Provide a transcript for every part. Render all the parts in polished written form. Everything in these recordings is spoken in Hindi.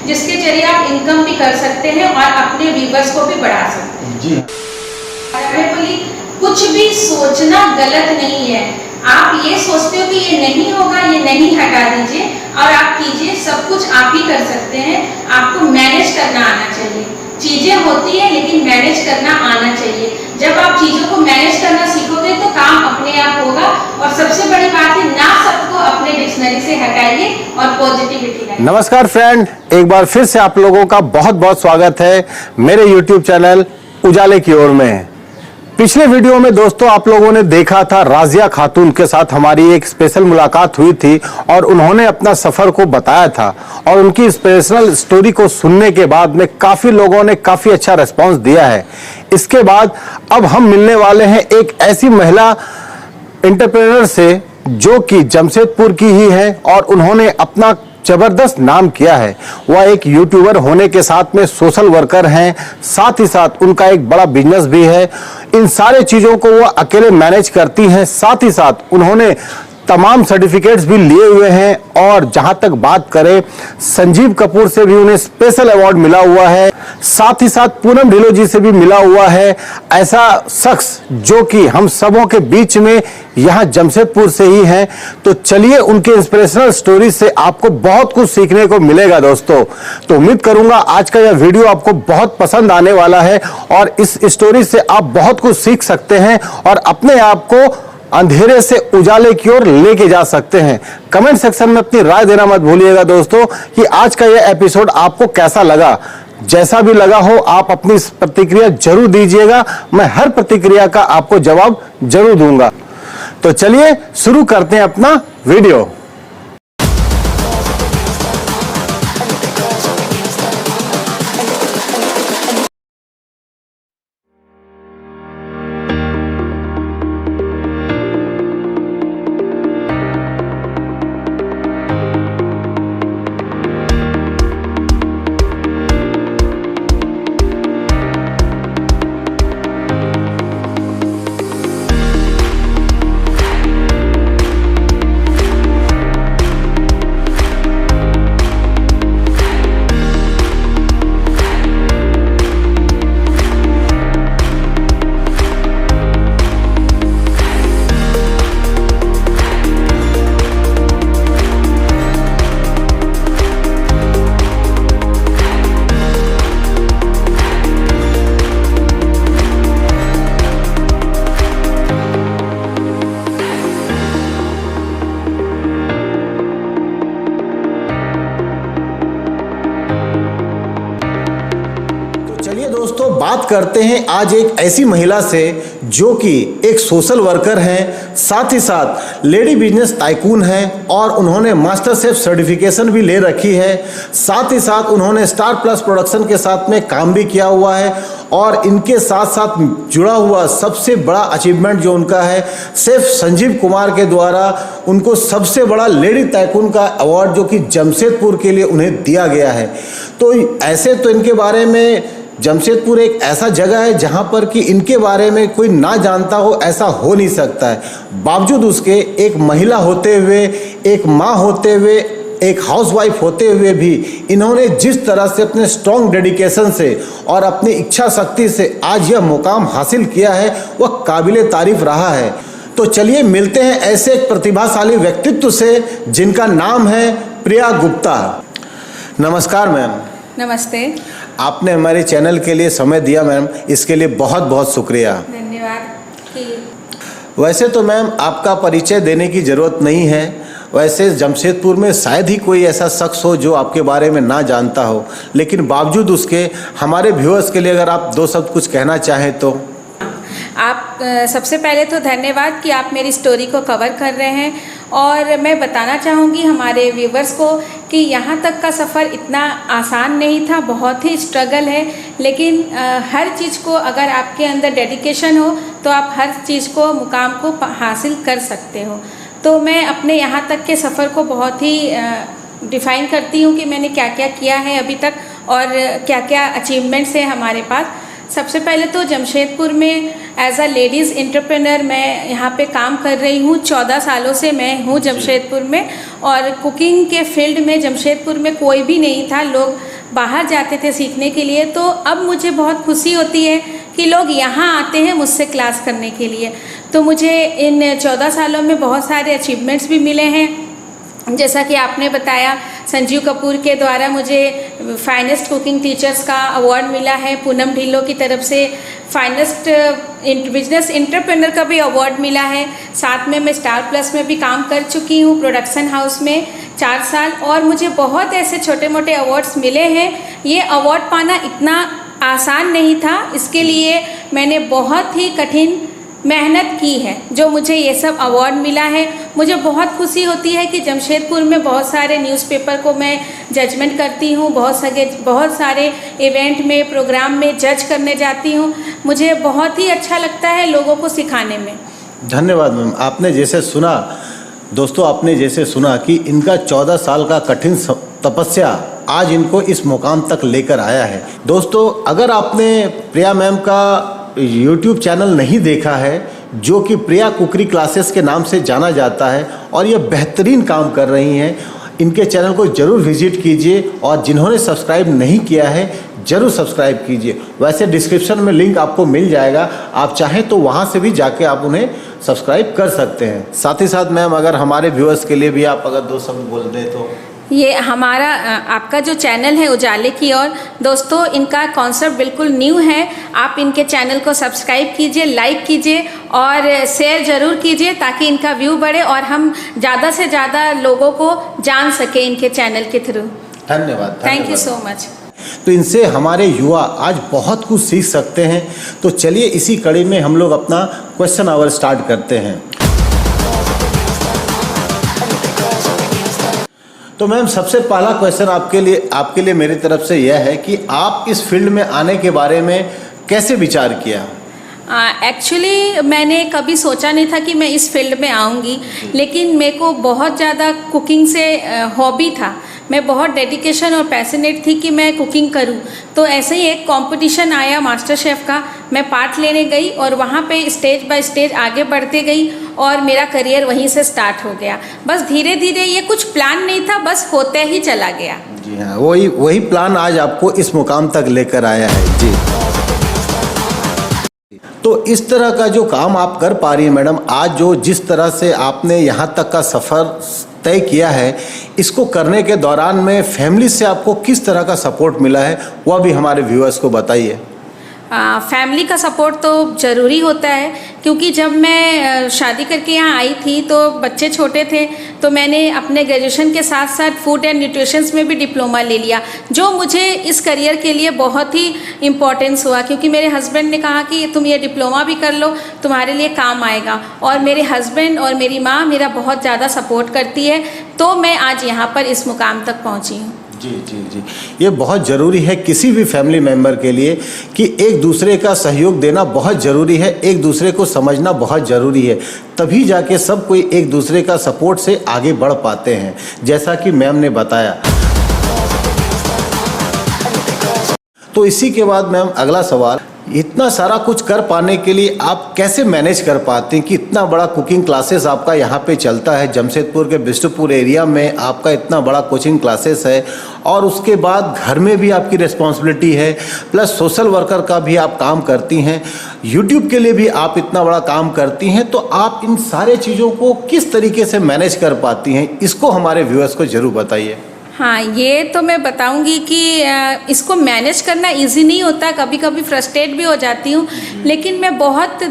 जिसके जरिए आप इनकम भी कर सकते हैं और अपने व्यूवर्स को भी बढ़ा सकते हैं। जी बोली कुछ भी सोचना गलत नहीं है। आप ये सोचते हो कि ये नहीं होगा, ये नहीं, हटा दीजिए और आप कीजिए। सब कुछ आप ही कर सकते हैं। आपको मैनेज करना आना चाहिए। चीजें होती है लेकिन मैनेज करना आना चाहिए। जब आप चीजों को मैनेज करना सीखोगे तो काम अपने आप होगा। और सबसे बड़ी बात है, ना सबको अपने डिक्शनरी से हटाइए और पॉजिटिविटी लाइए। नमस्कार फ्रेंड, एक बार फिर से आप लोगों का बहुत बहुत स्वागत है मेरे YouTube चैनल उजाले की ओर में। पिछले वीडियो में दोस्तों आप लोगों ने देखा था राजिया खातून के साथ हमारी एक स्पेशल मुलाकात हुई थी और उन्होंने अपना सफर को बताया था और उनकी स्पेशल स्टोरी को सुनने के बाद में काफी लोगों ने काफी अच्छा रिस्पांस दिया है। इसके बाद अब हम मिलने वाले हैं एक ऐसी महिला एंटरप्रेन्योर से जो कि जमशेदपुर की ही है और उन्होंने अपना जबरदस्त नाम किया है। वह एक यूट्यूबर होने के साथ में सोशल वर्कर हैं, साथ ही साथ उनका एक बड़ा बिजनेस भी है। इन सारे चीजों को वह अकेले मैनेज करती हैं। साथ ही साथ उन्होंने तमाम सर्टिफिकेट्स भी लिए हुए हैं और जहां तक बात करें संजीव कपूर से भी उन्हें स्पेशल अवार्ड मिला हुआ है। साथ ही साथ पूनम ढिल्लो जी से भी मिला हुआ है। ऐसा शख्स जो कि हम सबों के बीच में यहाँ जमशेदपुर से ही हैं। तो चलिए उनके इंस्पिरेशनल स्टोरी से आपको बहुत कुछ सीखने को मिलेगा दोस्तों। तो उम्मीद करूंगा आज का यह वीडियो आपको बहुत पसंद आने वाला है और इस स्टोरी से आप बहुत कुछ सीख सकते हैं और अपने आप को अंधेरे से उजाले की ओर लेके जा सकते हैं। कमेंट सेक्शन में अपनी राय देना मत भूलिएगा दोस्तों कि आज का यह एपिसोड आपको कैसा लगा। जैसा भी लगा हो आप अपनी प्रतिक्रिया जरूर दीजिएगा। मैं हर प्रतिक्रिया का आपको जवाब जरूर दूंगा। तो चलिए शुरू करते हैं अपना वीडियो। दोस्तों बात करते हैं आज एक ऐसी महिला से जो कि एक सोशल वर्कर हैं, साथ ही साथ लेडी बिजनेस टाइकून हैं और उन्होंने मास्टर शेफ सर्टिफिकेशन भी ले रखी है। साथ ही साथ उन्होंने स्टार प्लस प्रोडक्शन के साथ में काम भी किया हुआ है और इनके साथ साथ जुड़ा हुआ सबसे बड़ा अचीवमेंट जो उनका है, शेफ संजीव कुमार के द्वारा उनको सबसे बड़ा लेडी टाइकून का अवार्ड जो कि जमशेदपुर के लिए उन्हें दिया गया है। तो ऐसे तो इनके बारे में जमशेदपुर एक ऐसा जगह है जहां पर कि इनके बारे में कोई ना जानता हो ऐसा हो नहीं सकता है। बावजूद उसके एक महिला होते हुए, एक माँ होते हुए, एक हाउसवाइफ होते हुए भी इन्होंने जिस तरह से अपने स्ट्रॉन्ग डेडिकेशन से और अपनी इच्छा शक्ति से आज यह मुकाम हासिल किया है वह काबिले तारीफ रहा है। तो चलिए मिलते हैं ऐसे एक प्रतिभाशाली व्यक्तित्व से जिनका नाम है प्रिया गुप्ता। नमस्कार मैम। नमस्ते। आपने हमारे चैनल के लिए समय दिया मैम, इसके लिए बहुत बहुत शुक्रिया। धन्यवाद। वैसे तो मैम आपका परिचय देने की ज़रूरत नहीं है। वैसे जमशेदपुर में शायद ही कोई ऐसा शख्स हो जो आपके बारे में ना जानता हो, लेकिन बावजूद उसके हमारे व्यूअर्स के लिए अगर आप दो शब्द कुछ कहना चाहें तो। आप सबसे पहले तो धन्यवाद कि आप मेरी स्टोरी को कवर कर रहे हैं और मैं बताना चाहूँगी हमारे व्यूवर्स को कि यहाँ तक का सफ़र इतना आसान नहीं था, बहुत ही स्ट्रगल है। लेकिन हर चीज़ को अगर आपके अंदर डेडिकेशन हो तो आप हर चीज़ को, मुकाम को हासिल कर सकते हो। तो मैं अपने यहाँ तक के सफ़र को बहुत ही डिफ़ाइन करती हूँ कि मैंने क्या क्या किया है अभी तक और क्या क्या अचीवमेंट्स हैं हमारे पास। सबसे पहले तो जमशेदपुर में एज अ लेडीज़ एंटरप्रेन्योर मैं यहाँ पे काम कर रही हूँ। 14 सालों से मैं हूँ जमशेदपुर में और कुकिंग के फील्ड में जमशेदपुर में कोई भी नहीं था। लोग बाहर जाते थे सीखने के लिए, तो अब मुझे बहुत खुशी होती है कि लोग यहाँ आते हैं मुझसे क्लास करने के लिए। तो मुझे इन 14 सालों में बहुत सारे अचीवमेंट्स भी मिले हैं। जैसा कि आपने बताया, संजीव कपूर के द्वारा मुझे फाइनेस्ट कुकिंग टीचर्स का अवार्ड मिला है, पूनम ढिल्लों की तरफ से फाइनेस्ट बिजनेस एंटरप्रेन्योर का भी अवार्ड मिला है। साथ में मैं स्टार प्लस में भी काम कर चुकी हूँ, प्रोडक्शन हाउस में 4 साल, और मुझे बहुत ऐसे छोटे मोटे अवार्ड्स मिले हैं। ये अवार्ड पाना इतना आसान नहीं था, इसके लिए मैंने बहुत ही कठिन मेहनत की है, जो मुझे ये सब अवार्ड मिला है। मुझे बहुत खुशी होती है कि जमशेदपुर में बहुत सारे न्यूज़पेपर को मैं जजमेंट करती हूँ, बहुत सारे इवेंट में, प्रोग्राम में जज करने जाती हूँ। मुझे बहुत ही अच्छा लगता है लोगों को सिखाने में। धन्यवाद मैम। आपने जैसे सुना दोस्तों, आपने जैसे सुना कि इनका 14 साल का कठिन तपस्या आज इनको इस मुकाम तक लेकर आया है। दोस्तों, अगर आपने प्रिया मैम का YouTube चैनल नहीं देखा है, जो कि प्रिया कुकरी क्लासेस के नाम से जाना जाता है, और ये बेहतरीन काम कर रही हैं, इनके चैनल को ज़रूर विजिट कीजिए, और जिन्होंने सब्सक्राइब नहीं किया है ज़रूर सब्सक्राइब कीजिए। वैसे डिस्क्रिप्शन में लिंक आपको मिल जाएगा, आप चाहें तो वहाँ से भी जाके आप उन्हें सब्सक्राइब कर सकते हैं। साथ ही साथ मैम, अगर हमारे व्यूअर्स के लिए भी आप अगर 2 शब्द बोल दें तो। ये हमारा आपका जो चैनल है उजाले की ओर, दोस्तों इनका कॉन्सेप्ट बिल्कुल न्यू है। आप इनके चैनल को सब्सक्राइब कीजिए, लाइक कीजिए और शेयर ज़रूर कीजिए, ताकि इनका व्यू बढ़े और हम ज़्यादा से ज़्यादा लोगों को जान सके इनके चैनल के थ्रू। धन्यवाद। Thank you so much. तो इनसे हमारे युवा आज बहुत कुछ सीख सकते हैं। तो चलिए इसी कड़ी में हम लोग अपना क्वेश्चन आवर स्टार्ट करते हैं। तो मैम, सबसे पहला क्वेश्चन आपके लिए मेरी तरफ से यह है कि आप इस फील्ड में आने के बारे में कैसे विचार किया? एक्चुअली मैंने कभी सोचा नहीं था कि मैं इस फील्ड में आऊँगी, लेकिन मेरे को बहुत ज़्यादा कुकिंग से हॉबी था। मैं बहुत डेडिकेशन और पैशनेट थी कि मैं कुकिंग करूं। तो ऐसे ही एक कंपटीशन आया मास्टर शेफ़ का, मैं पार्ट लेने गई और वहाँ पे स्टेज बाय स्टेज आगे बढ़ते गई और मेरा करियर वहीं से स्टार्ट हो गया। बस धीरे धीरे, ये कुछ प्लान नहीं था, बस होते ही चला गया। जी हाँ, वही प्लान आज आपको इस मुकाम तक लेकर आया है। जी, तो इस तरह का जो काम आप कर पा रही हैं मैडम, आज जो जिस तरह से आपने यहाँ तक का सफ़र तय किया है, इसको करने के दौरान में फैमिली से आपको किस तरह का सपोर्ट मिला है, वह भी हमारे व्यूअर्स को बताइए। फैमिली का सपोर्ट तो ज़रूरी होता है, क्योंकि जब मैं शादी करके यहाँ आई थी तो बच्चे छोटे थे, तो मैंने अपने ग्रेजुएशन के साथ साथ फूड एंड न्यूट्रिशंस में भी डिप्लोमा ले लिया, जो मुझे इस करियर के लिए बहुत ही इम्पोर्टेंस हुआ, क्योंकि मेरे हस्बैंड ने कहा कि तुम ये डिप्लोमा भी कर लो, तुम्हारे लिए काम आएगा। और मेरे हस्बैंड और मेरी माँ मेरा बहुत ज़्यादा सपोर्ट करती है, तो मैं आज यहाँ पर इस मुकाम तक पहुँची हूँ। जी जी जी, ये बहुत ज़रूरी है किसी भी फैमिली मेम्बर के लिए कि एक दूसरे का सहयोग देना बहुत ज़रूरी है, एक दूसरे को समझना बहुत ज़रूरी है, तभी जाके सब कोई एक दूसरे का सपोर्ट से आगे बढ़ पाते हैं, जैसा कि मैम ने बताया। तो इसी के बाद मैम अगला सवाल, इतना सारा कुछ कर पाने के लिए आप कैसे मैनेज कर पाते हैं कि इतना बड़ा कुकिंग क्लासेस आपका यहाँ पे चलता है, जमशेदपुर के बिष्टुपुर एरिया में आपका इतना बड़ा कोचिंग क्लासेस है, और उसके बाद घर में भी आपकी रिस्पॉन्सिबिलिटी है, प्लस सोशल वर्कर का भी आप काम करती हैं, यूट्यूब के लिए भी आप इतना बड़ा काम करती हैं, तो आप इन सारे चीज़ों को किस तरीके से मैनेज कर पाती हैं, इसको हमारे व्यूअर्स को ज़रूर बताइए। हाँ, ये तो मैं बताऊंगी कि इसको मैनेज करना इजी नहीं होता, कभी कभी फ्रस्ट्रेट भी हो जाती हूँ, लेकिन मैं बहुत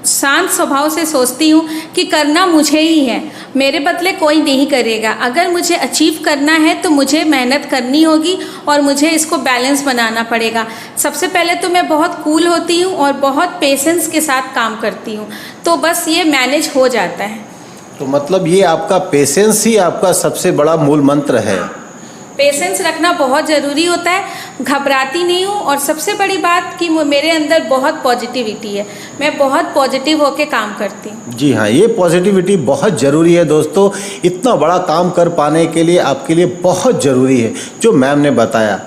शांत स्वभाव से सोचती हूँ कि करना मुझे ही है, मेरे बदले कोई नहीं करेगा। अगर मुझे अचीव करना है तो मुझे मेहनत करनी होगी और मुझे इसको बैलेंस बनाना पड़ेगा। सबसे पहले तो मैं बहुत कूल होती हूँ और बहुत पेशेंस के साथ काम करती हूँ, तो बस ये मैनेज हो जाता है। तो मतलब ये आपका पेशेंस ही आपका सबसे बड़ा मूल मंत्र है। पेशेंस रखना बहुत ज़रूरी होता है, घबराती नहीं हूँ, और सबसे बड़ी बात कि मेरे अंदर बहुत पॉजिटिविटी है, मैं बहुत पॉजिटिव होकर काम करती हूँ। जी हाँ, ये पॉजिटिविटी बहुत ज़रूरी है दोस्तों, इतना बड़ा काम कर पाने के लिए आपके लिए बहुत ज़रूरी है जो मैम ने बताया।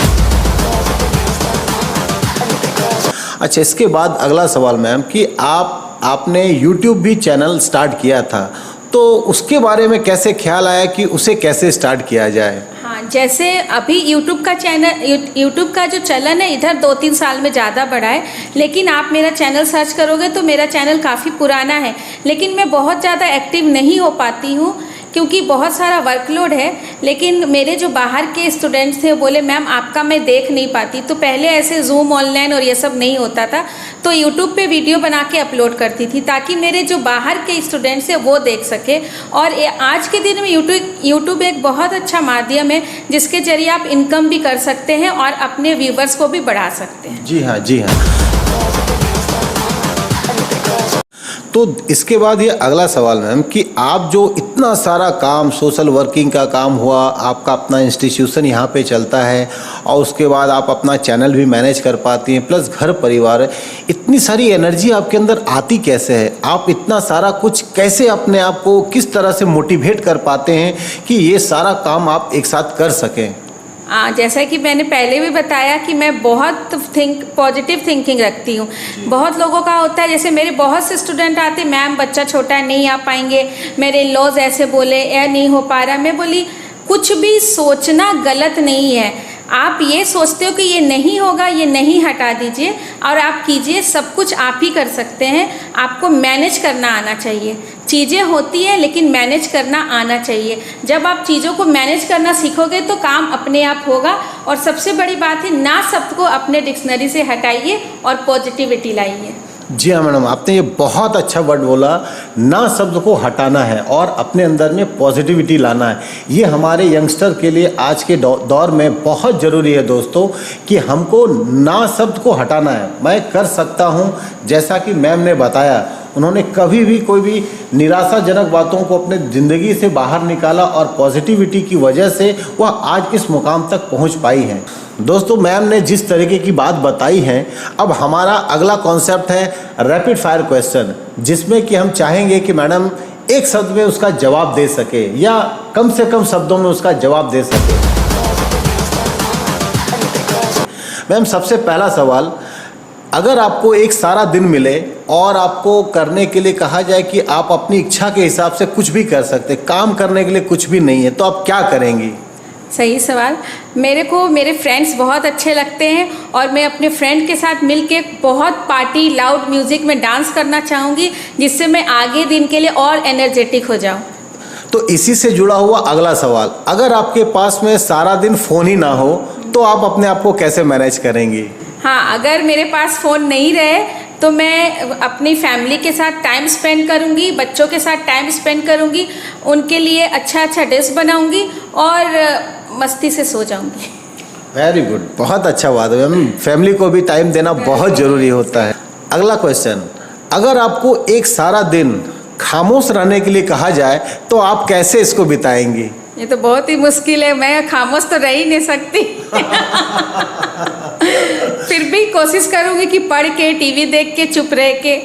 अच्छा, इसके बाद अगला सवाल मैम कि आपने YouTube भी चैनल स्टार्ट किया था, तो उसके बारे में कैसे ख्याल आया कि उसे कैसे स्टार्ट किया जाए? हाँ जैसे अभी यूट्यूब का जो चलन है इधर 2-3 साल में ज़्यादा बढ़ा है, लेकिन आप मेरा चैनल सर्च करोगे तो मेरा चैनल काफ़ी पुराना है, लेकिन मैं बहुत ज़्यादा एक्टिव नहीं हो पाती हूँ क्योंकि बहुत सारा वर्कलोड है। लेकिन मेरे जो बाहर के स्टूडेंट्स थे वो बोले मैम आपका मैं देख नहीं पाती। तो पहले ऐसे जूम ऑनलाइन और ये सब नहीं होता था, तो यूट्यूब पे वीडियो बना के अपलोड करती थी ताकि मेरे जो बाहर के स्टूडेंट्स हैं वो देख सके। और आज के दिन में यूट्यूब एक बहुत अच्छा माध्यम है जिसके जरिए आप इनकम भी कर सकते हैं और अपने व्यूवर्स को भी बढ़ा सकते हैं। जी हाँ, जी हाँ। तो इसके बाद ये अगला सवाल मैम कि आप जो इतना सारा काम, सोशल वर्किंग का काम हुआ, आपका अपना इंस्टीट्यूशन यहाँ पे चलता है और उसके बाद आप अपना चैनल भी मैनेज कर पाती हैं, प्लस घर परिवार है, इतनी सारी एनर्जी आपके अंदर आती कैसे है? आप इतना सारा कुछ कैसे अपने आप को किस तरह से मोटिवेट कर पाते हैं कि ये सारा काम आप एक साथ कर सकें? जैसा कि मैंने पहले भी बताया कि मैं बहुत पॉजिटिव थिंकिंग रखती हूँ। बहुत लोगों का होता है, जैसे मेरे बहुत से स्टूडेंट आते, मैम बच्चा छोटा है नहीं आ पाएंगे, मेरे लॉज ऐसे बोले, यह नहीं हो पा रहा। मैं बोली कुछ भी सोचना गलत नहीं है। आप ये सोचते हो कि ये नहीं होगा, ये नहीं हटा दीजिए और आप कीजिए। सब कुछ आप ही कर सकते हैं। आपको मैनेज करना आना चाहिए। चीज़ें होती है लेकिन मैनेज करना आना चाहिए। जब आप चीज़ों को मैनेज करना सीखोगे तो काम अपने आप होगा। और सबसे बड़ी बात है, ना शब्द को अपने डिक्शनरी से हटाइए और पॉजिटिविटी लाइए। जी हाँ मैडम, आपने ये बहुत अच्छा वर्ड बोला, ना शब्द को हटाना है और अपने अंदर में पॉजिटिविटी लाना है। ये हमारे यंगस्टर के लिए आज के दौर में बहुत ज़रूरी है दोस्तों कि हमको ना शब्द को हटाना है। मैं कर सकता हूँ, जैसा कि मैम ने बताया, उन्होंने कभी भी कोई भी निराशाजनक बातों को अपने ज़िंदगी से बाहर निकाला और पॉजिटिविटी की वजह से वह आज इस मुकाम तक पहुँच पाई हैं। दोस्तों, मैम ने जिस तरीके की बात बताई है, अब हमारा अगला कॉन्सेप्ट है रैपिड फायर क्वेश्चन, जिसमें कि हम चाहेंगे कि मैडम एक शब्द में उसका जवाब दे सके या कम से कम शब्दों में उसका जवाब दे सके। मैम, सबसे पहला सवाल, अगर आपको एक सारा दिन मिले और आपको करने के लिए कहा जाए कि आप अपनी इच्छा के हिसाब से कुछ भी कर सकते, काम करने के लिए कुछ भी नहीं है, तो आप क्या करेंगी? सही सवाल। मेरे को मेरे फ्रेंड्स बहुत अच्छे लगते हैं और मैं अपने फ्रेंड के साथ मिलके बहुत पार्टी लाउड म्यूज़िक में डांस करना चाहूँगी, जिससे मैं आगे दिन के लिए और एनर्जेटिक हो जाऊँ। तो इसी से जुड़ा हुआ अगला सवाल, अगर आपके पास में सारा दिन फ़ोन ही ना हो तो आप अपने आप को कैसे मैनेज करेंगी? हाँ, अगर मेरे पास फ़ोन नहीं रहे तो मैं अपनी फैमिली के साथ टाइम स्पेंड करूँगी, बच्चों के साथ टाइम स्पेंड करूँगी, उनके लिए अच्छा अच्छा डिश बनाऊँगी और मस्ती से सो जाऊँगी। वेरी गुड, बहुत अच्छा बात है मैम। फैमिली को भी टाइम देना बहुत ज़रूरी होता है। अगला क्वेश्चन, अगर आपको एक सारा दिन खामोश रहने के लिए कहा जाए तो आप कैसे इसको बिताएंगी? ये तो बहुत ही मुश्किल है, मैं खामोश तो रह ही नहीं सकती। फिर भी कोशिश करूँगी कि पढ़ के, टीवी देख के, चुप रह के,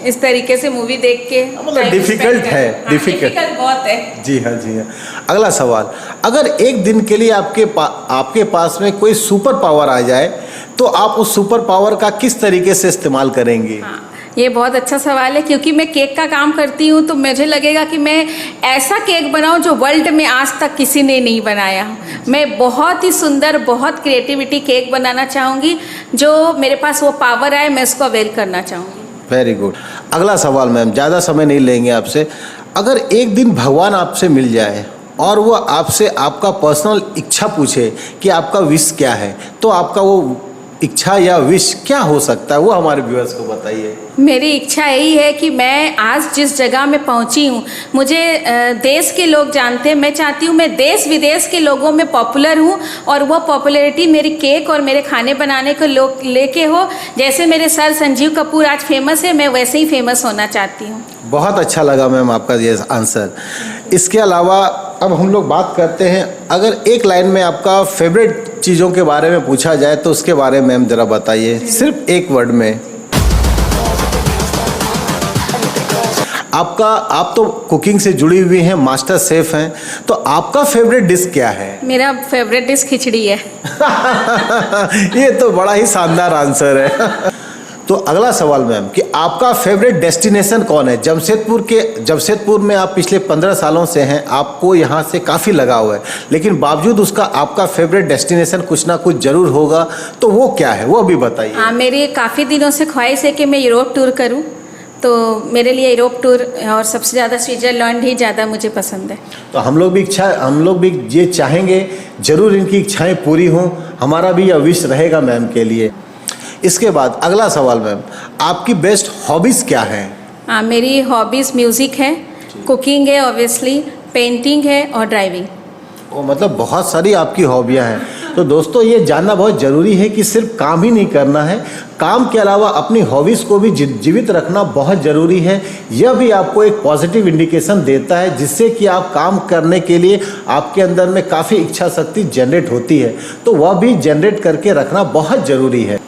इस तरीके से मूवी देख के। मतलब डिफिकल्ट है, डिफिकल्ट बहुत है। जी हाँ, जी हाँ। अगला सवाल, अगर एक दिन के लिए आपके पास में कोई सुपर पावर आ जाए तो आप उस सुपर पावर का किस तरीके से इस्तेमाल करेंगी? हाँ, ये बहुत अच्छा सवाल है, क्योंकि मैं केक का काम करती हूँ तो मुझे लगेगा कि मैं ऐसा केक बनाऊँ जो वर्ल्ड में आज तक किसी ने नहीं बनाया। मैं बहुत ही सुंदर, बहुत क्रिएटिविटी केक बनाना चाहूँगी। जो मेरे पास वो पावर आए मैं उसको अवेल करना चाहूँगी। Very good. अगला सवाल मैम, ज़्यादा समय नहीं लेंगे आपसे। अगर एक दिन भगवान आपसे मिल जाए और वो आपसे आपका पर्सनल इच्छा पूछे कि आपका विश क्या है, तो आपका वो इच्छा या विश क्या हो सकता है, वो हमारे व्यूअर्स को बताइए। मेरी इच्छा यही है कि मैं आज जिस जगह में पहुंची हूँ, मुझे देश के लोग जानते हैं। मैं चाहती हूँ मैं देश विदेश के लोगों में पॉपुलर हूँ और वो पॉपुलैरिटी मेरी केक और मेरे खाने बनाने को लोग लेके हो। जैसे मेरे सर संजीव कपूर आज फेमस है, मैं वैसे ही फेमस होना चाहती हूँ। बहुत अच्छा लगा मैम आपका ये आंसर। इसके अलावा अब हम लोग बात करते हैं, अगर एक लाइन में आपका फेवरेट चीज़ों के बारे में पूछा जाए तो उसके बारे में मैम ज़रा बताइए, सिर्फ एक वर्ड में। आप तो कुकिंग से जुड़ी हुई हैं, मास्टर शेफ हैं, तो आपका फेवरेट डिश क्या है? मेरा फेवरेट डिश खिचड़ी है। ये तो बड़ा ही शानदार आंसर है। तो अगला सवाल मैम कि आपका फेवरेट डेस्टिनेशन कौन है? जमशेदपुर में आप पिछले 15 सालों से हैं, आपको यहाँ से काफ़ी लगाव है, लेकिन बावजूद उसका आपका फेवरेट डेस्टिनेशन कुछ ना कुछ जरूर होगा, तो वो क्या है, वो अभी बताइए। हाँ, मेरी काफ़ी दिनों से ख्वाहिश है कि मैं यूरोप टूर करूँ, तो मेरे लिए यूरोप टूर और सबसे ज़्यादा स्विट्ज़रलैंड ही ज़्यादा मुझे पसंद है। तो हम लोग भी ये चाहेंगे जरूर इनकी इच्छाएं पूरी हों, हमारा भी यह विश रहेगा मैम के लिए। इसके बाद अगला सवाल मैम, आपकी बेस्ट हॉबीज़ क्या है? हाँ, मेरी हॉबीज़ म्यूज़िक है, कुकिंग है, ऑब्वियसली पेंटिंग है और ड्राइविंग। वो मतलब बहुत सारी आपकी हॉबियां हैं। तो दोस्तों ये जानना बहुत ज़रूरी है कि सिर्फ काम ही नहीं करना है, काम के अलावा अपनी हॉबीज़ को भी जीवित रखना बहुत ज़रूरी है। यह भी आपको एक पॉजिटिव इंडिकेशन देता है, जिससे कि आप काम करने के लिए आपके अंदर में काफ़ी इच्छा शक्ति जनरेट होती है, तो वह भी जनरेट करके रखना बहुत ज़रूरी है।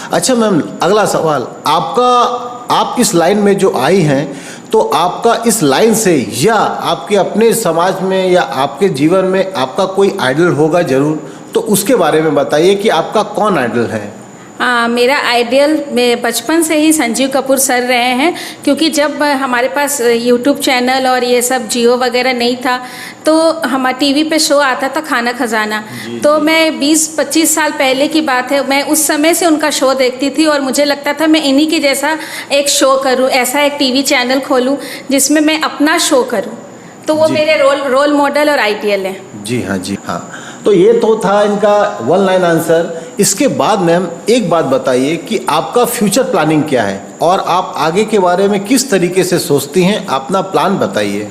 अच्छा मैम, अगला सवाल, आप इस लाइन में जो आई हैं, तो आपका इस लाइन से या आपके अपने समाज में या आपके जीवन में आपका कोई आइडल होगा ज़रूर, तो उसके बारे में बताइए कि आपका कौन आइडल है? मेरा आइडियल में बचपन से ही संजीव कपूर सर रहे हैं, क्योंकि जब हमारे पास यूट्यूब चैनल और ये सब जियो वगैरह नहीं था, तो हमारे टीवी पे शो आता था खाना खजाना, तो मैं 20-25 साल पहले की बात है, मैं उस समय से उनका शो देखती थी और मुझे लगता था मैं इन्हीं के जैसा एक शो करूं, ऐसा एक टीवी चैनल खोलूं जिसमें मैं अपना शो करूं, तो वो मेरे रोल मॉडल और आइडियल है। जी हाँ। तो ये तो था इनका वन लाइन आंसर। इसके बाद मैम एक बात बताइए कि आपका फ्यूचर प्लानिंग क्या है और आप आगे के बारे में किस तरीके से सोचती हैं, अपना प्लान बताइए।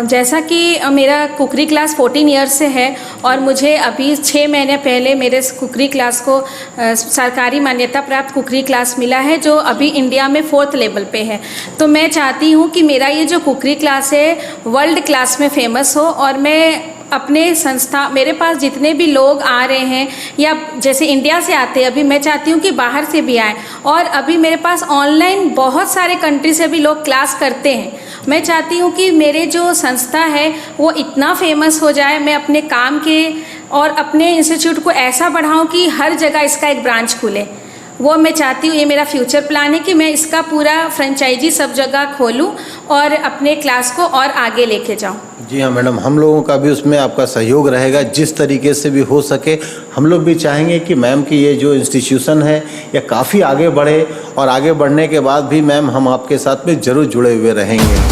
जैसा कि मेरा कुकरी क्लास 14 ईयर्स से है और मुझे अभी 6 महीने पहले मेरे कुकरी क्लास को सरकारी मान्यता प्राप्त कुकरी क्लास मिला है, जो अभी इंडिया में 4th लेवल पे है। तो मैं चाहती हूँ कि मेरा ये जो कुकरी क्लास है वर्ल्ड क्लास में फेमस हो, और मैं अपने संस्था, मेरे पास जितने भी लोग आ रहे हैं या जैसे इंडिया से आते हैं, अभी मैं चाहती हूँ कि बाहर से भी आएँ, और अभी मेरे पास ऑनलाइन बहुत सारे कंट्री से भी लोग क्लास करते हैं। मैं चाहती हूँ कि मेरे जो संस्था है वो इतना फेमस हो जाए, मैं अपने काम के और अपने इंस्टीट्यूट को ऐसा बढ़ाऊँ कि हर जगह इसका एक ब्रांच खुले, वो मैं चाहती हूँ। ये मेरा फ्यूचर प्लान है कि मैं इसका पूरा फ्रेंचाइजी सब जगह खोलूँ और अपने क्लास को और आगे लेके जाऊँ। जी हाँ मैडम, हम लोगों का भी उसमें आपका सहयोग रहेगा, जिस तरीके से भी हो सके। हम लोग भी चाहेंगे कि मैम की ये जो इंस्टीट्यूशन है ये काफ़ी आगे बढ़े, और आगे बढ़ने के बाद भी मैम हम आपके साथ में ज़रूर जुड़े हुए रहेंगे।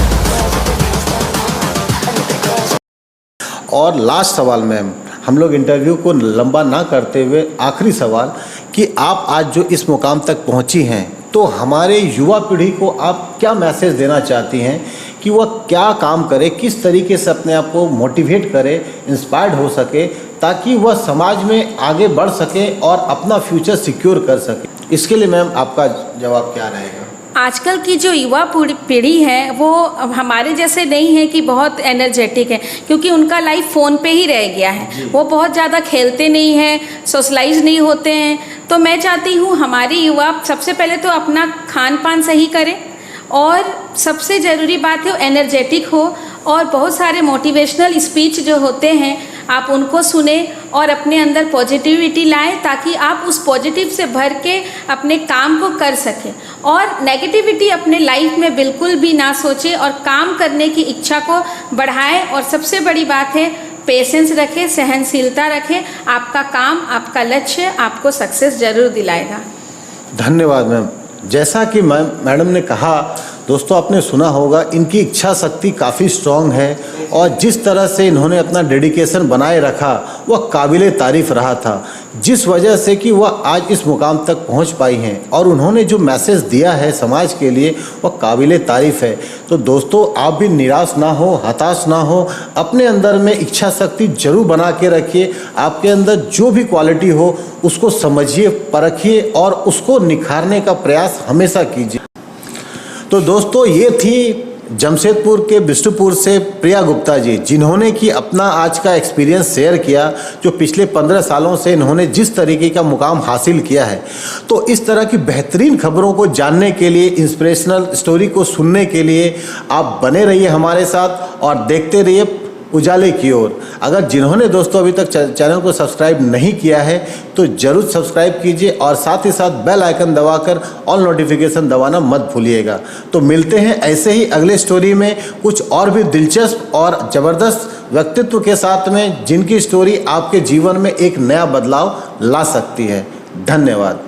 और लास्ट सवाल मैम, हम लोग इंटरव्यू को लंबा ना करते हुए आखिरी सवाल कि आप आज जो इस मुकाम तक पहुंची हैं, तो हमारे युवा पीढ़ी को आप क्या मैसेज देना चाहती हैं कि वह क्या काम करे, किस तरीके से अपने आप को मोटिवेट करे, इंस्पायर्ड हो सके, ताकि वह समाज में आगे बढ़ सके और अपना फ्यूचर सिक्योर कर सके? इसके लिए मैम आपका जवाब क्या रहेगा? आजकल की जो युवा पीढ़ी है वो हमारे जैसे नहीं है कि बहुत एनर्जेटिक है, क्योंकि उनका लाइफ फ़ोन पे ही रह गया है। वो बहुत ज़्यादा खेलते नहीं हैं, सोशलाइज नहीं होते हैं। तो मैं चाहती हूँ हमारे युवा सबसे पहले तो अपना खान पान सही करें, और सबसे ज़रूरी बात है वो एनर्जेटिक हो, और बहुत सारे मोटिवेशनल स्पीच जो होते हैं आप उनको सुने और अपने अंदर पॉजिटिविटी लाएं, ताकि आप उस पॉजिटिव से भर के अपने काम को कर सकें, और नेगेटिविटी अपने लाइफ में बिल्कुल भी ना सोचें और काम करने की इच्छा को बढ़ाएं। और सबसे बड़ी बात है पेशेंस रखें, सहनशीलता रखें। आपका काम, आपका लक्ष्य आपको सक्सेस ज़रूर दिलाएगा। धन्यवाद मैम। जैसा कि मैडम ने कहा, दोस्तों आपने सुना होगा, इनकी इच्छा शक्ति काफ़ी स्ट्रॉन्ग है, और जिस तरह से इन्होंने अपना डेडिकेशन बनाए रखा वह काबिले तारीफ़ रहा था, जिस वजह से कि वह आज इस मुकाम तक पहुंच पाई हैं, और उन्होंने जो मैसेज दिया है समाज के लिए वह काबिले तारीफ़ है। तो दोस्तों आप भी निराश ना हो, हताश ना हो, अपने अंदर में इच्छा शक्ति जरूर बना के रखिए। आपके अंदर जो भी क्वालिटी हो उसको समझिए, परखिए और उसको निखारने का प्रयास हमेशा कीजिए। तो दोस्तों ये थी जमशेदपुर के बिष्टुपुर से प्रिया गुप्ता जी, जिन्होंने कि अपना आज का एक्सपीरियंस शेयर किया, जो पिछले 15 सालों से इन्होंने जिस तरीके का मुकाम हासिल किया है। तो इस तरह की बेहतरीन खबरों को जानने के लिए, इंस्पिरेशनल स्टोरी को सुनने के लिए आप बने रहिए हमारे साथ और देखते रहिए उजाले की ओर। अगर जिन्होंने दोस्तों अभी तक चैनल को सब्सक्राइब नहीं किया है तो जरूर सब्सक्राइब कीजिए और साथ ही साथ बेल आइकन दबाकर ऑल नोटिफिकेशन दबाना मत भूलिएगा। तो मिलते हैं ऐसे ही अगले स्टोरी में कुछ और भी दिलचस्प और ज़बरदस्त व्यक्तित्व के साथ में, जिनकी स्टोरी आपके जीवन में एक नया बदलाव ला सकती है। धन्यवाद।